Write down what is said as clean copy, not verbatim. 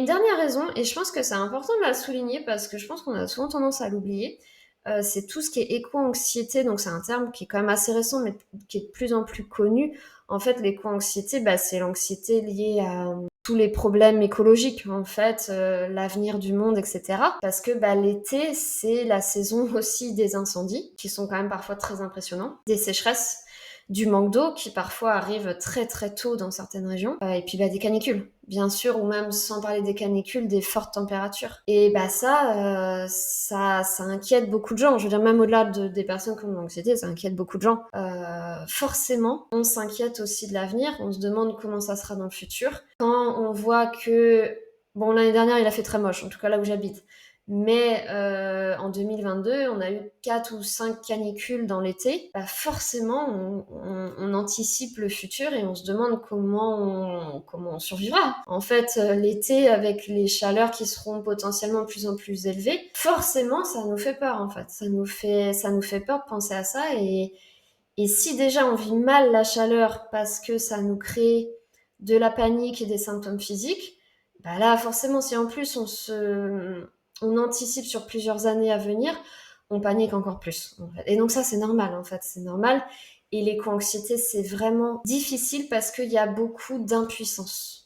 une dernière raison, et je pense que c'est important de la souligner parce que je pense qu'on a souvent tendance à l'oublier. C'est tout ce qui est éco-anxiété, donc c'est un terme qui est quand même assez récent, mais qui est de plus en plus connu. En fait, l'éco-anxiété, c'est l'anxiété liée à tous les problèmes écologiques, en fait, l'avenir du monde, etc. Parce que l'été, c'est la saison aussi des incendies, qui sont quand même parfois très impressionnants, des sécheresses, du manque d'eau qui parfois arrive très très tôt dans certaines régions, et puis des canicules, bien sûr, ou même sans parler des canicules, des fortes températures. Et ça inquiète beaucoup de gens. Je veux dire, même au-delà des personnes qui ont de l'anxiété, ça inquiète beaucoup de gens. Forcément, on s'inquiète aussi de l'avenir, on se demande comment ça sera dans le futur. Quand on voit que, bon, l'année dernière, il a fait très moche, en tout cas là où j'habite. Mais en 2022, on a eu 4 ou 5 canicules dans l'été. Forcément, on anticipe le futur et on se demande comment on survivra. En fait, l'été, avec les chaleurs qui seront potentiellement de plus en plus élevées, forcément, ça nous fait peur, en fait. Ça nous fait peur de penser à ça. Et si déjà on vit mal la chaleur parce que ça nous crée de la panique et des symptômes physiques, là, forcément, si en plus on anticipe sur plusieurs années à venir, on panique encore plus, en fait. Et donc ça, c'est normal, en fait, c'est normal. Et l'éco-anxiété, c'est vraiment difficile parce qu'il y a beaucoup d'impuissance.